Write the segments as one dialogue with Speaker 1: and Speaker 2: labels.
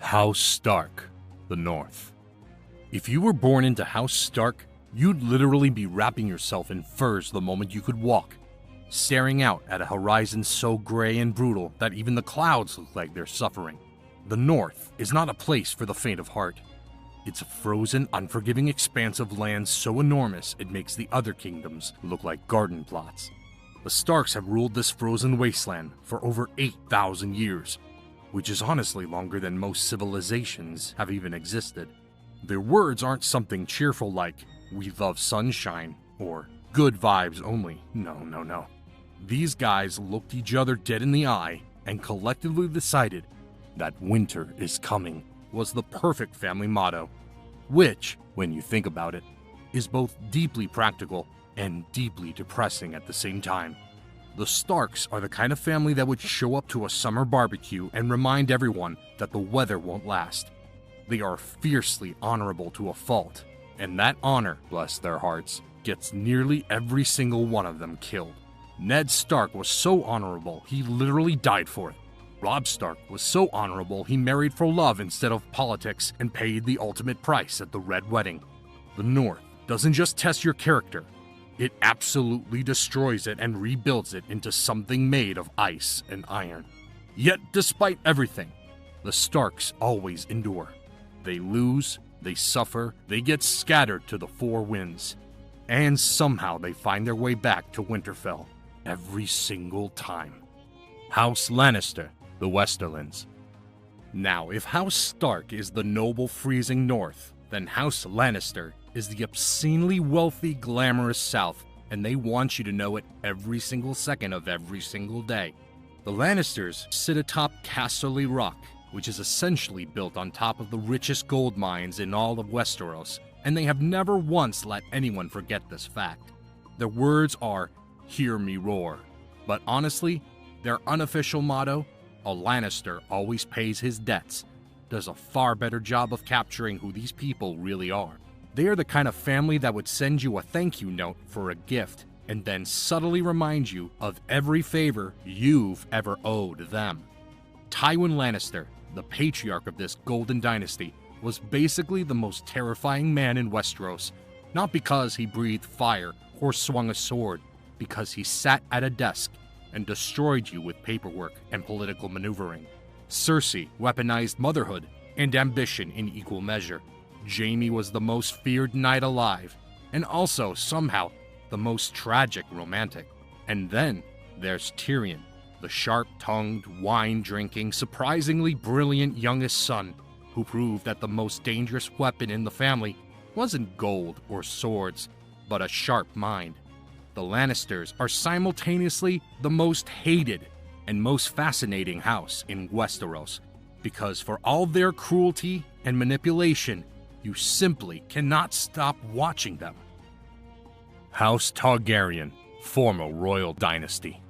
Speaker 1: House Stark, the North. If you were born into House Stark, you'd literally be wrapping yourself in furs the moment you could walk, staring out at a horizon so gray and brutal that even the clouds look like they're suffering. The North is not a place for the faint of heart. It's a frozen, unforgiving expanse of land so enormous it makes the other kingdoms look like garden plots. The Starks have ruled this frozen wasteland for over 8,000 years, which is honestly longer than most civilizations have even existed. Their words aren't something cheerful like, "We love sunshine," or "good vibes only." No. These guys looked each other dead in the eye and collectively decided that winter is coming was the perfect family motto, which, when you think about it, is both deeply practical and deeply depressing at the same time. The Starks are the kind of family that would show up to a summer barbecue and remind everyone that the weather won't last. They are fiercely honorable to a fault, and that honor, bless their hearts, gets nearly every single one of them killed. Ned Stark was so honorable, he literally died for it. Robb Stark was so honorable, he married for love instead of politics and paid the ultimate price at the Red Wedding. The North doesn't just test your character, it absolutely destroys it and rebuilds it into something made of ice and iron. Yet, despite everything, the Starks always endure. They lose, they suffer, they get scattered to the four winds, and somehow they find their way back to Winterfell every single time. House Lannister, the Westerlands. Now, if House Stark is the noble freezing north, then House Lannister is the obscenely wealthy, glamorous south, and they want you to know it every single second of every single day. The Lannisters sit atop Casterly Rock, which is essentially built on top of the richest gold mines in all of Westeros, and they have never once let anyone forget this fact. Their words are, "Hear me roar," but honestly, their unofficial motto, "A Lannister always pays his debts," does a far better job of capturing who these people really are. They are the kind of family that would send you a thank you note for a gift, and then subtly remind you of every favor you've ever owed them. Tywin Lannister, the patriarch of this golden dynasty, was basically the most terrifying man in Westeros, not because he breathed fire or swung a sword, because he sat at a desk and destroyed you with paperwork and political maneuvering. Cersei weaponized motherhood and ambition in equal measure. Jaime was the most feared knight alive, and also, somehow, the most tragic romantic. And then there's Tyrion, the sharp-tongued, wine-drinking, surprisingly brilliant youngest son, who proved that the most dangerous weapon in the family wasn't gold or swords, but a sharp mind. The Lannisters are simultaneously the most hated and most fascinating house in Westeros, because for all their cruelty and manipulation, you simply cannot stop watching them. House Targaryen, former royal dynasty.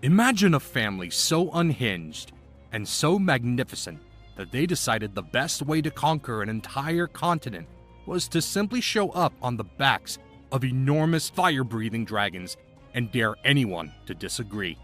Speaker 1: Imagine a family so unhinged and so magnificent that they decided the best way to conquer an entire continent was to simply show up on the backs of enormous fire-breathing dragons and dare anyone to disagree.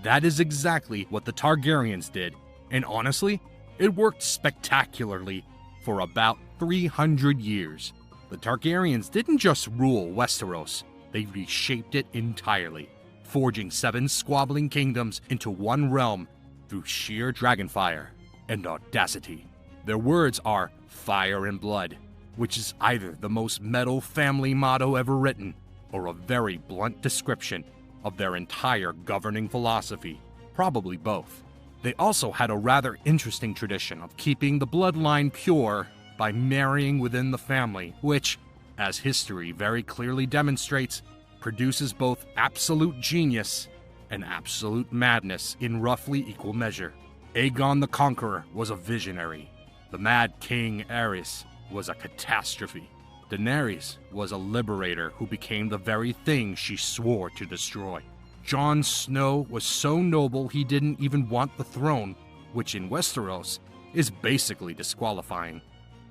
Speaker 1: That is exactly what the Targaryens did, and honestly, it worked spectacularly for about 300 years. The Targaryens didn't just rule Westeros, they reshaped it entirely, forging 7 squabbling kingdoms into one realm through sheer dragonfire and audacity. Their words are fire and blood, which is either the most metal family motto ever written or a very blunt description of their entire governing philosophy, probably both. They also had a rather interesting tradition of keeping the bloodline pure by marrying within the family, which, as history very clearly demonstrates, produces both absolute genius and absolute madness in roughly equal measure. Aegon the Conqueror was a visionary. The Mad King Aerys was a catastrophe. Daenerys was a liberator who became the very thing she swore to destroy. Jon Snow was so noble he didn't even want the throne, which in Westeros is basically disqualifying.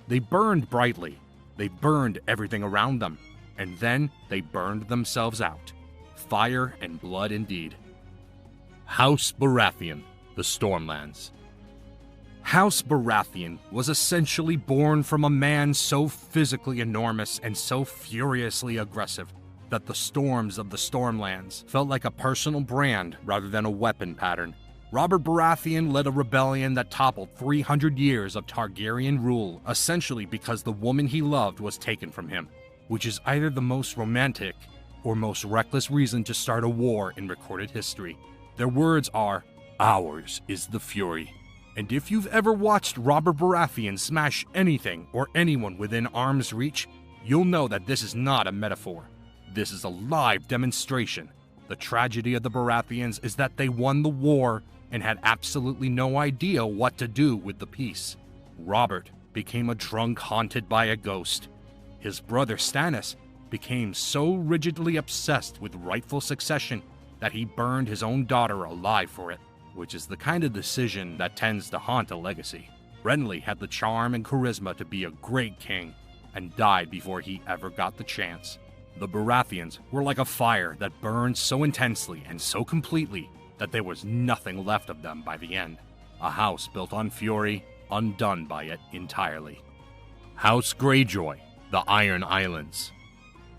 Speaker 1: They burned brightly, they burned everything around them, and then they burned themselves out. Fire and blood indeed. House Baratheon, the Stormlands. House Baratheon was essentially born from a man so physically enormous and so furiously aggressive that the storms of the Stormlands felt like a personal brand rather than a weapon pattern. Robert Baratheon led a rebellion that toppled 300 years of Targaryen rule, essentially because the woman he loved was taken from him, which is either the most romantic or most reckless reason to start a war in recorded history. Their words are, "Ours is the fury." And if you've ever watched Robert Baratheon smash anything or anyone within arm's reach, you'll know that this is not a metaphor. This is a live demonstration. The tragedy of the Baratheons is that they won the war and had absolutely no idea what to do with the peace. Robert became a drunk haunted by a ghost. His brother Stannis became so rigidly obsessed with rightful succession that he burned his own daughter alive for it, which is the kind of decision that tends to haunt a legacy. Renly had the charm and charisma to be a great king, and died before he ever got the chance. The Baratheons were like a fire that burned so intensely and so completely that there was nothing left of them by the end. A house built on fury, undone by it entirely. House Greyjoy, the Iron Islands.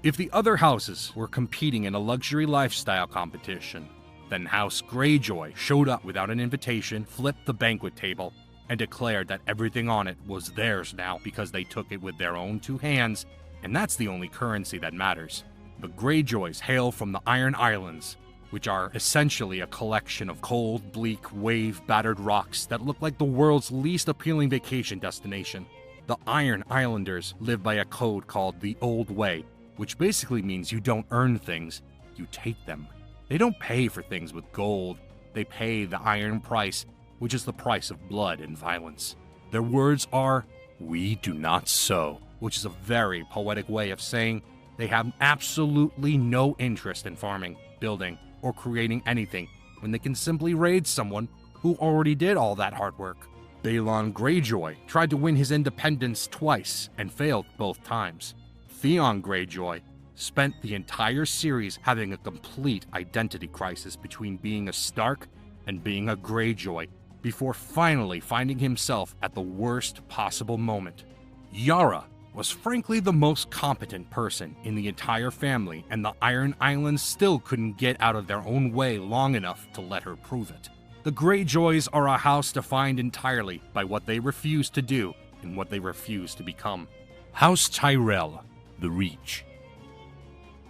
Speaker 1: If the other houses were competing in a luxury lifestyle competition, then House Greyjoy showed up without an invitation, flipped the banquet table, and declared that everything on it was theirs now because they took it with their own two hands, and that's the only currency that matters. The Greyjoys hail from the Iron Islands, which are essentially a collection of cold, bleak, wave-battered rocks that look like the world's least appealing vacation destination. The Iron Islanders live by a code called the Old Way, which basically means you don't earn things, you take them. They don't pay for things with gold, they pay the iron price, which is the price of blood and violence. Their words are, "We do not sow," which is a very poetic way of saying they have absolutely no interest in farming, building, or creating anything when they can simply raid someone who already did all that hard work. Balon Greyjoy tried to win his independence twice and failed both times. Theon Greyjoy spent the entire series having a complete identity crisis between being a Stark and being a Greyjoy before finally finding himself at the worst possible moment. Yara was frankly the most competent person in the entire family, and the Iron Islands still couldn't get out of their own way long enough to let her prove it. The Greyjoys are a house defined entirely by what they refuse to do and what they refuse to become. House Tyrell, the Reach.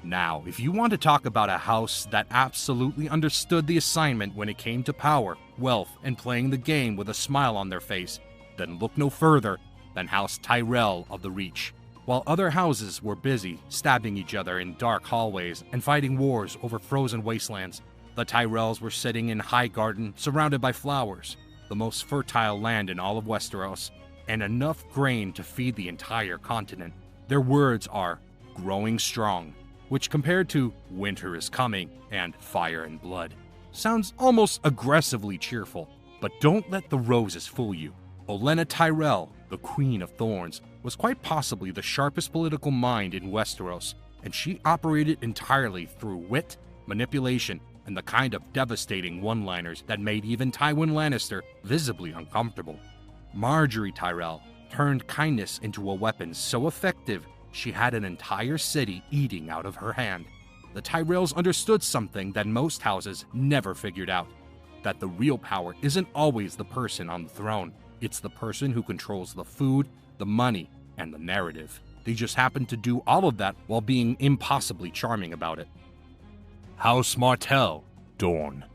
Speaker 1: Now, if you want to talk about a house that absolutely understood the assignment when it came to power, wealth, and playing the game with a smile on their face, then look no further than House Tyrell of the Reach. While other houses were busy stabbing each other in dark hallways and fighting wars over frozen wastelands, the Tyrells were sitting in Highgarden surrounded by flowers, the most fertile land in all of Westeros, and enough grain to feed the entire continent. Their words are, "growing strong," which compared to "winter is coming" and "fire and blood" sounds almost aggressively cheerful. But don't let the roses fool you. Olenna Tyrell, the Queen of Thorns, was quite possibly the sharpest political mind in Westeros, and she operated entirely through wit, manipulation, and the kind of devastating one-liners that made even Tywin Lannister visibly uncomfortable. Margaery Tyrell turned kindness into a weapon so effective she had an entire city eating out of her hand. The Tyrells understood something that most houses never figured out, that the real power isn't always the person on the throne. It's the person who controls the food, the money, and the narrative. They just happen to do all of that while being impossibly charming about it. House Martell, Dorne.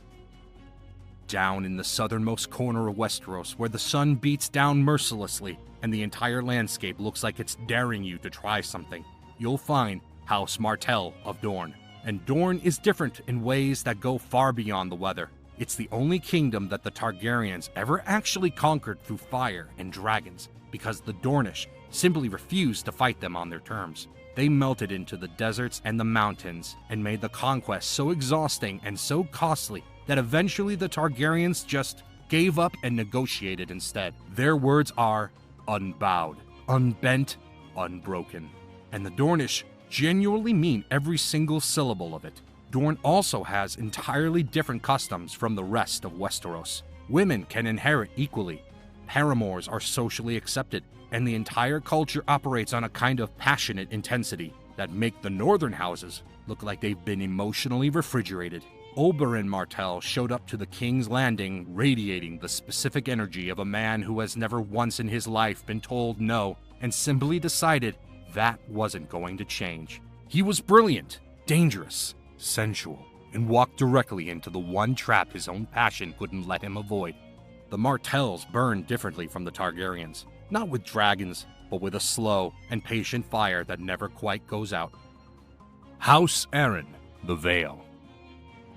Speaker 1: Down in the southernmost corner of Westeros, where the sun beats down mercilessly and the entire landscape looks like it's daring you to try something, you'll find House Martell of Dorne. And Dorne is different in ways that go far beyond the weather. It's the only kingdom that the Targaryens ever actually conquered through fire and dragons, because the Dornish simply refused to fight them on their terms. They melted into the deserts and the mountains and made the conquest so exhausting and so costly that eventually the Targaryens just gave up and negotiated instead. Their words are unbowed, unbent, unbroken. And the Dornish genuinely mean every single syllable of it. Dorne also has entirely different customs from the rest of Westeros. Women can inherit equally, paramours are socially accepted, and the entire culture operates on a kind of passionate intensity that make the northern houses look like they've been emotionally refrigerated. Oberyn Martell showed up to the King's Landing radiating the specific energy of a man who has never once in his life been told no and simply decided that wasn't going to change. He was brilliant, dangerous, sensual, and walked directly into the one trap his own passion couldn't let him avoid. The Martells burned differently from the Targaryens, not with dragons, but with a slow and patient fire that never quite goes out. House Arryn, the Vale.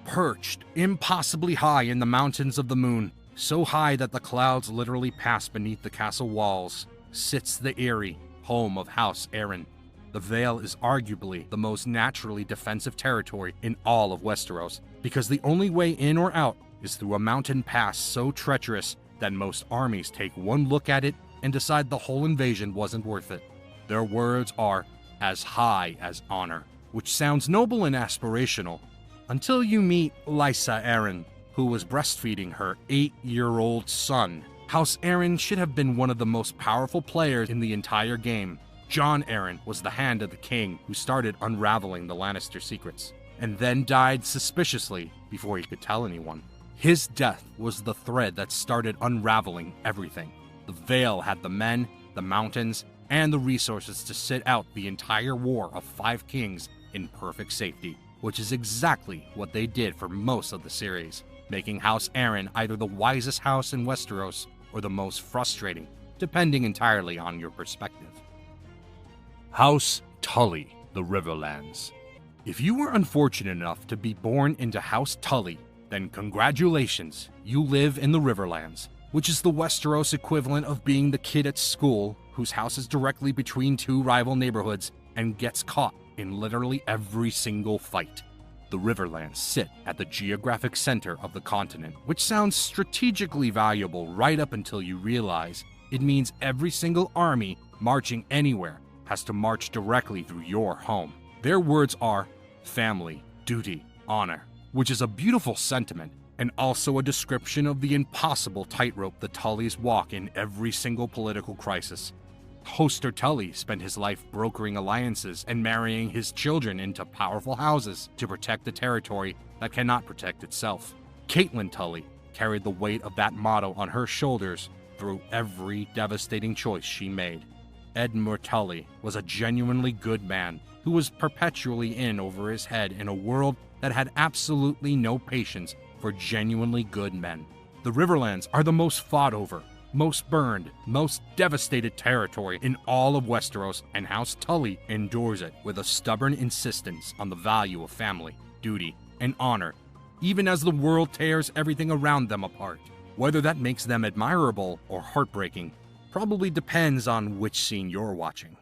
Speaker 1: Perched impossibly high in the mountains of the moon, so high that the clouds literally pass beneath the castle walls, sits the Eyrie, home of House Arryn. The Vale is arguably the most naturally defensive territory in all of Westeros, because the only way in or out is through a mountain pass so treacherous that most armies take one look at it and decide the whole invasion wasn't worth it. Their words are, "as high as honor," which sounds noble and aspirational, until you meet Lysa Arryn, who was breastfeeding her 8-year-old son. House Arryn should have been one of the most powerful players in the entire game. Jon Arryn was the hand of the king who started unraveling the Lannister secrets, and then died suspiciously before he could tell anyone. His death was the thread that started unraveling everything. The Vale had the men, the mountains, and the resources to sit out the entire war of 5 kings in perfect safety, which is exactly what they did for most of the series, making House Arryn either the wisest house in Westeros or the most frustrating, depending entirely on your perspective. House Tully, the Riverlands. If you were unfortunate enough to be born into House Tully, then congratulations, you live in the Riverlands, which is the Westeros equivalent of being the kid at school whose house is directly between 2 rival neighborhoods and gets caught in literally every single fight. The Riverlands sit at the geographic center of the continent, which sounds strategically valuable right up until you realize it means every single army marching anywhere has to march directly through your home. Their words are family, duty, honor, which is a beautiful sentiment and also a description of the impossible tightrope the Tullys walk in every single political crisis. Hoster Tully spent his life brokering alliances and marrying his children into powerful houses to protect the territory that cannot protect itself. Catelyn Tully carried the weight of that motto on her shoulders through every devastating choice she made. Edmure Tully was a genuinely good man who was perpetually in over his head in a world that had absolutely no patience for genuinely good men. The Riverlands are the most fought over, most burned, most devastated territory in all of Westeros, and House Tully endures it with a stubborn insistence on the value of family, duty, and honor, even as the world tears everything around them apart. Whether that makes them admirable or heartbreaking probably depends on which scene you're watching.